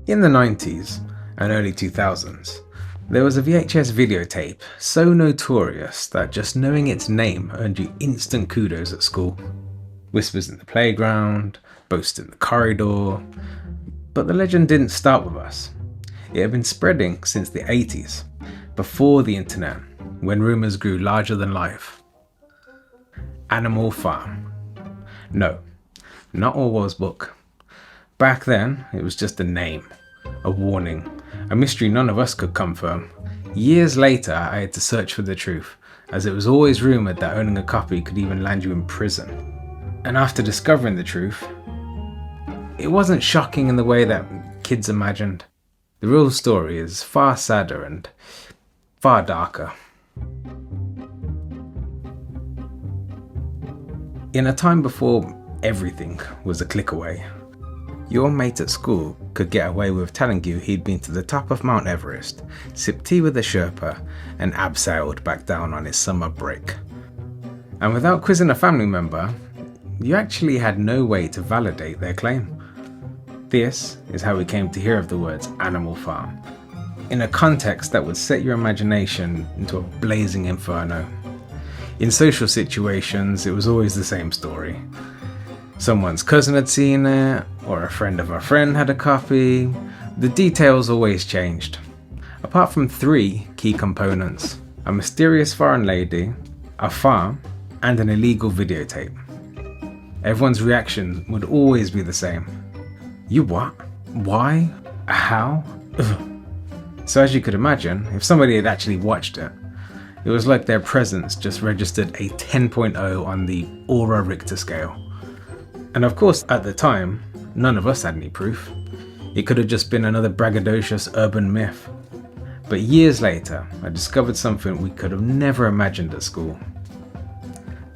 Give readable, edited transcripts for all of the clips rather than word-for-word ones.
In the 90s and early 2000s, there was a VHS videotape so notorious that just knowing its name earned you instant kudos at school. Whispers in the playground, boasts in the corridor. But the legend didn't start with us. It had been spreading since the 80s, before the internet, when rumours grew larger than life. Animal Farm. No, not Orwell's book. Back then, it was just a name, a warning, a mystery none of us could confirm. Years later, I had to search for the truth, as it was always rumoured that owning a copy could even land you in prison. And after discovering the truth, it wasn't shocking in the way that kids imagined. The real story is far sadder and far darker. In a time before everything was a click away, your mate at school could get away with telling you he'd been to the top of Mount Everest, sipped tea with a Sherpa, and abseiled back down on his summer break. And without quizzing a family member, you actually had no way to validate their claim. This is how we came to hear of the words Animal Farm, in a context that would set your imagination into a blazing inferno. In social situations, it was always the same story. Someone's cousin had seen it, or a friend of a friend had a copy. The details always changed. Apart from three key components: a mysterious foreign lady, a farm, and an illegal videotape. Everyone's reaction would always be the same. You what? Why? How? Ugh. So as you could imagine, if somebody had actually watched it, it was like their presence just registered a 10.0 on the Aura Richter scale. And of course, at the time, none of us had any proof. It could have just been another braggadocious urban myth. But years later, I discovered something we could have never imagined at school.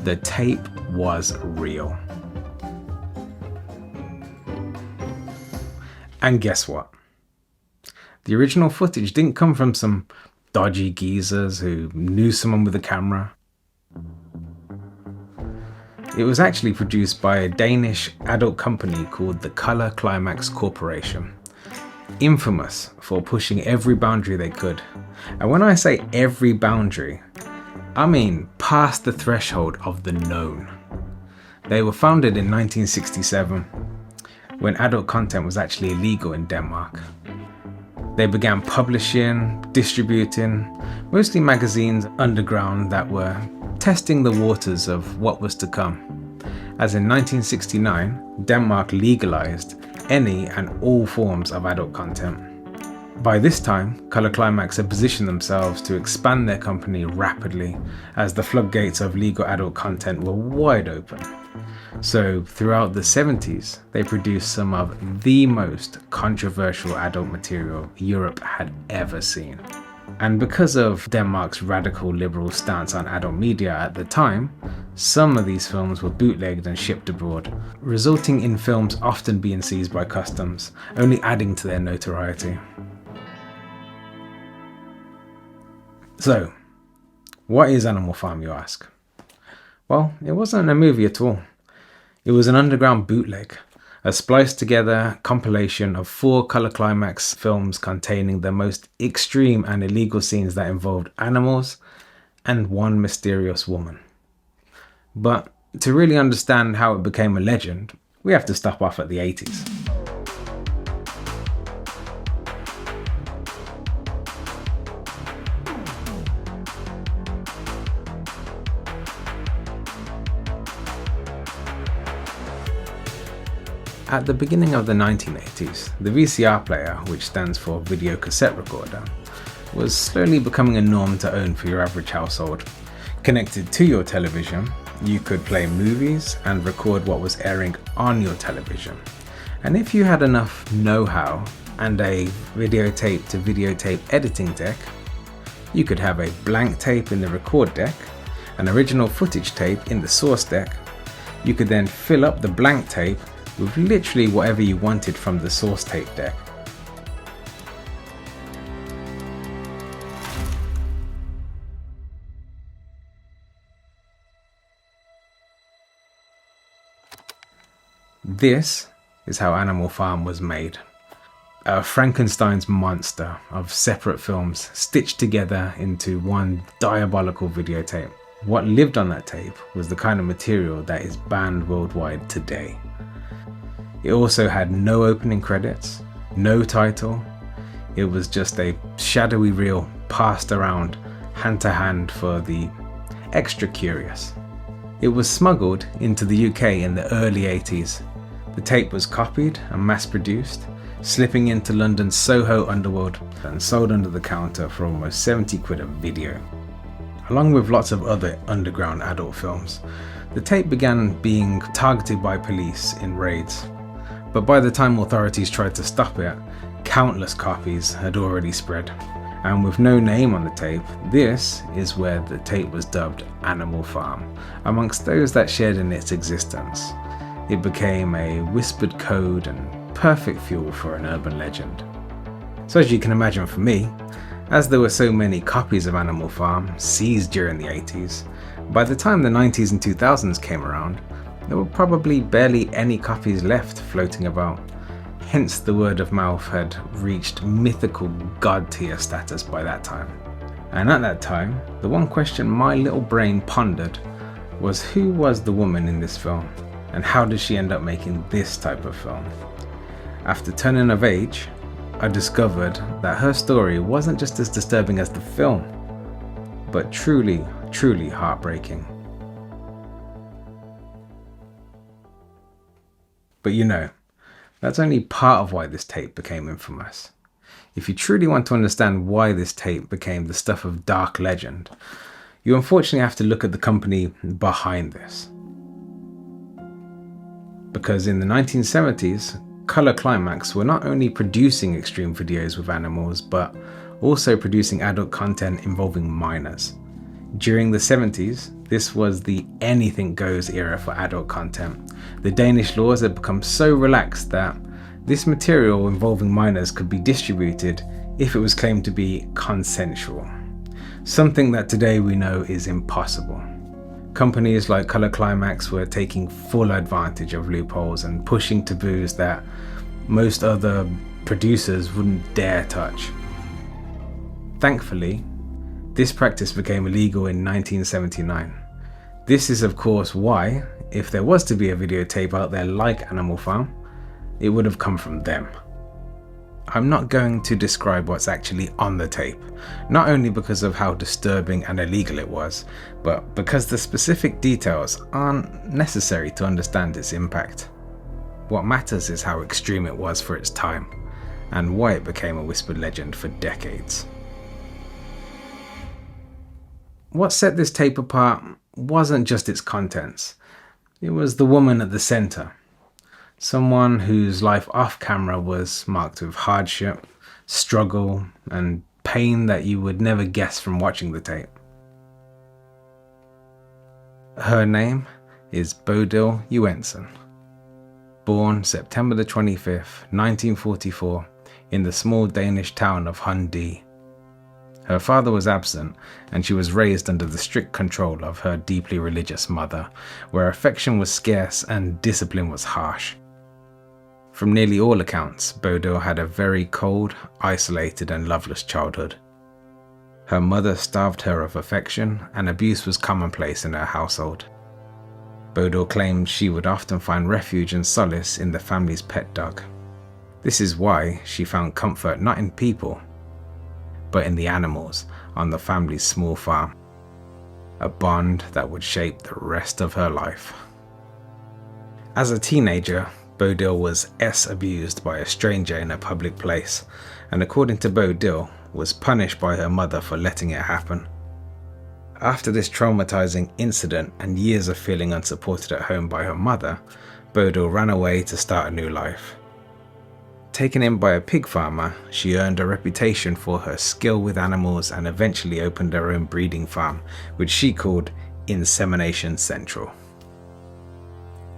The tape was real. And guess what? The original footage didn't come from some dodgy geezers who knew someone with a camera. It was actually produced by a Danish adult company called the Color Climax Corporation, infamous for pushing every boundary they could. And when I say every boundary, I mean past the threshold of the known. They were founded in 1967, when adult content was actually illegal in Denmark. They began publishing, distributing, mostly magazines underground that were testing the waters of what was to come. As in 1969, Denmark legalized any and all forms of adult content. By this time, Color Climax had positioned themselves to expand their company rapidly, as the floodgates of legal adult content were wide open. So throughout the 70s, they produced some of the most controversial adult material Europe had ever seen. And because of Denmark's radical liberal stance on adult media at the time, some of these films were bootlegged and shipped abroad, resulting in films often being seized by customs, only adding to their notoriety. So, what is Animal Farm, you ask? Well, it wasn't a movie at all. It was an underground bootleg, a spliced together compilation of 4 Color Climax films containing the most extreme and illegal scenes that involved animals and one mysterious woman. But to really understand how it became a legend, we have to stop off at the 80s. At the beginning of the 1980s, the VCR player, which stands for video cassette recorder, was slowly becoming a norm to own for your average household. Connected to your television, you could play movies and record what was airing on your television. And if you had enough know-how and a videotape to videotape editing deck, you could have a blank tape in the record deck, an original footage tape in the source deck. You could then fill up the blank tape with literally whatever you wanted from the source tape deck. This is how Animal Farm was made. a Frankenstein's monster of separate films stitched together into one diabolical videotape. What lived on that tape was the kind of material that is banned worldwide today. It also had no opening credits, no title. It was just a shadowy reel passed around hand to hand for the extra curious. It was smuggled into the UK in the early 80s. The tape was copied and mass produced, slipping into London's Soho underworld and sold under the counter for almost 70 quid a video. Along with lots of other underground adult films, the tape began being targeted by police in raids. But by the time authorities tried to stop it, countless copies had already spread. And with no name on the tape, this is where the tape was dubbed Animal Farm amongst those that shared in its existence. It became a whispered code and perfect fuel for an urban legend. So as you can imagine for me, as there were so many copies of Animal Farm seized during the 80s, by the time the 90s and 2000s came around, there were probably barely any copies left floating about. Hence the word of mouth had reached mythical god tier status by that time. And at that time, the one question my little brain pondered was who was the woman in this film, and how did she end up making this type of film? After turning of age, I discovered that her story wasn't just as disturbing as the film, but truly, truly heartbreaking. But you know, that's only part of why this tape became infamous. If you truly want to understand why this tape became the stuff of dark legend, you unfortunately have to look at the company behind this. Because in the 1970s, Color Climax were not only producing extreme videos with animals, but also producing adult content involving minors. During the 70s, this was the anything goes era for adult content. The Danish laws had become so relaxed that this material involving minors could be distributed if it was claimed to be consensual. Something that today we know is impossible. Companies like Color Climax were taking full advantage of loopholes and pushing taboos that most other producers wouldn't dare touch. Thankfully, this practice became illegal in 1979. This is of course why, if there was to be a videotape out there like Animal Farm, it would have come from them. I'm not going to describe what's actually on the tape, not only because of how disturbing and illegal it was, but because the specific details aren't necessary to understand its impact. What matters is how extreme it was for its time, and why it became a whispered legend for decades. What set this tape apart wasn't just its contents, it was the woman at the center. Someone whose life off camera was marked with hardship, struggle, and pain that you would never guess from watching the tape. Her name is Bodil Joensen. Born September the 25th, 1944, in the small Danish town of Hundé. Her father was absent, and she was raised under the strict control of her deeply religious mother, where affection was scarce and discipline was harsh. From nearly all accounts, Bodil had a very cold, isolated and loveless childhood. Her mother starved her of affection, and abuse was commonplace in her household. Bodil claimed she would often find refuge and solace in the family's pet dog. This is why she found comfort not in people, but in the animals on the family's small farm. A bond that would shape the rest of her life. As a teenager, Bodil was abused by a stranger in a public place, and according to Bodil, was punished by her mother for letting it happen. After this traumatizing incident and years of feeling unsupported at home by her mother, Bodil ran away to start a new life. Taken in by a pig farmer, she earned a reputation for her skill with animals and eventually opened her own breeding farm, which she called Insemination Central.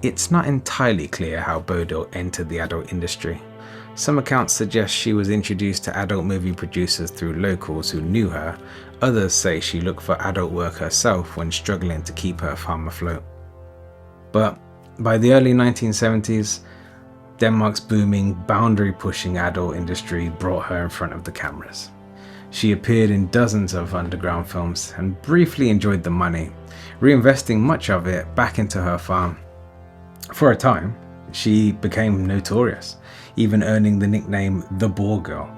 It's not entirely clear how Bodil entered the adult industry. Some accounts suggest she was introduced to adult movie producers through locals who knew her. Others say she looked for adult work herself when struggling to keep her farm afloat. But by the early 1970s, Denmark's booming, boundary-pushing adult industry brought her in front of the cameras. She appeared in dozens of underground films and briefly enjoyed the money, reinvesting much of it back into her farm. For a time, she became notorious, even earning the nickname the Boar Girl.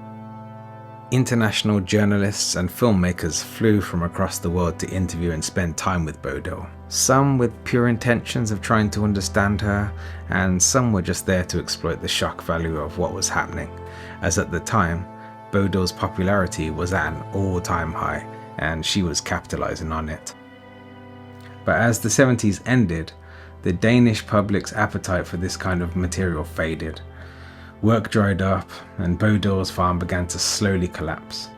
International journalists and filmmakers flew from across the world to interview and spend time with Bodil. Some with pure intentions of trying to understand her, and some were just there to exploit the shock value of what was happening, as at the time, Bodil's popularity was at an all-time high, and she was capitalizing on it. But as the 70s ended, the Danish public's appetite for this kind of material faded. Work dried up, and Bodil's farm began to slowly collapse.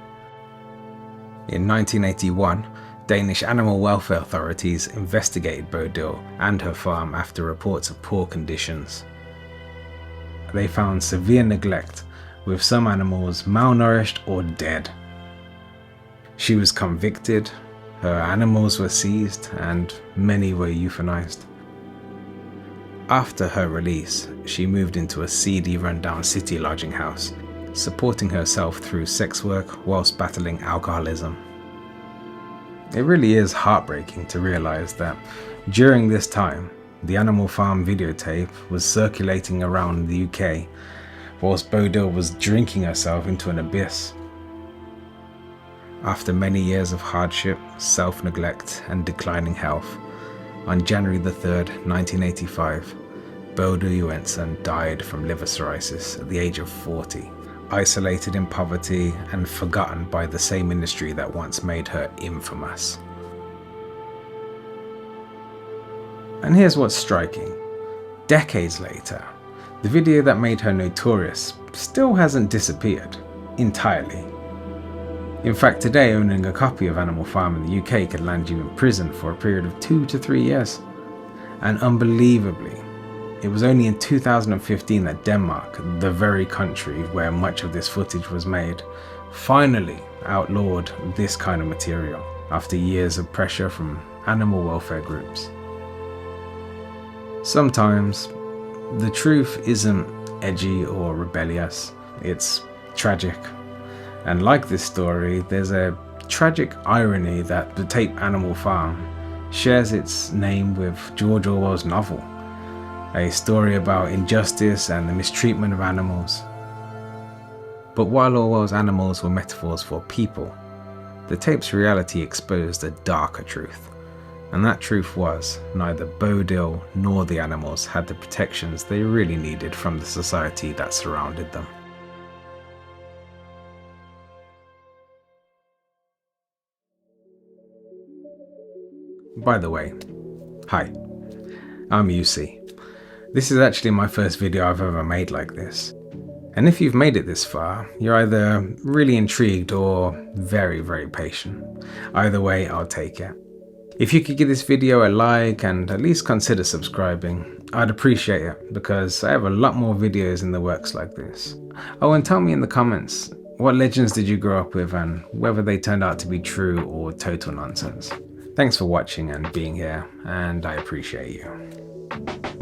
In 1981, Danish animal welfare authorities investigated Bodil and her farm after reports of poor conditions. They found severe neglect, with some animals malnourished or dead. She was convicted, her animals were seized, and many were euthanized. After her release, she moved into a seedy, rundown city lodging house, supporting herself through sex work whilst battling alcoholism. It really is heartbreaking to realize that during this time, the Animal Farm videotape was circulating around the UK, whilst Bodil was drinking herself into an abyss. After many years of hardship, self-neglect, and declining health, on January the 3rd, 1985, Bodil Joensen died from liver cirrhosis at the age of 40, isolated in poverty and forgotten by the same industry that once made her infamous. And here's what's striking. Decades later, the video that made her notorious still hasn't disappeared entirely. In fact, today owning a copy of Animal Farm in the UK could land you in prison for a period of 2 to 3 years. And unbelievably, it was only in 2015 that Denmark, the very country where much of this footage was made, finally outlawed this kind of material after years of pressure from animal welfare groups. Sometimes, the truth isn't edgy or rebellious, it's tragic. And like this story, there's a tragic irony that the tape Animal Farm shares its name with George Orwell's novel, a story about injustice and the mistreatment of animals. But while Orwell's animals were metaphors for people, the tape's reality exposed a darker truth. And that truth was, neither Bodil nor the animals had the protections they really needed from the society that surrounded them. By the way, hi, I'm UC. This is actually my first video I've ever made like this. And if you've made it this far, you're either really intrigued or very, very patient. Either way, I'll take it. If you could give this video a like and at least consider subscribing, I'd appreciate it because I have a lot more videos in the works like this. Oh, and tell me in the comments, what legends did you grow up with and whether they turned out to be true or total nonsense. Thanks for watching and being here, and I appreciate you.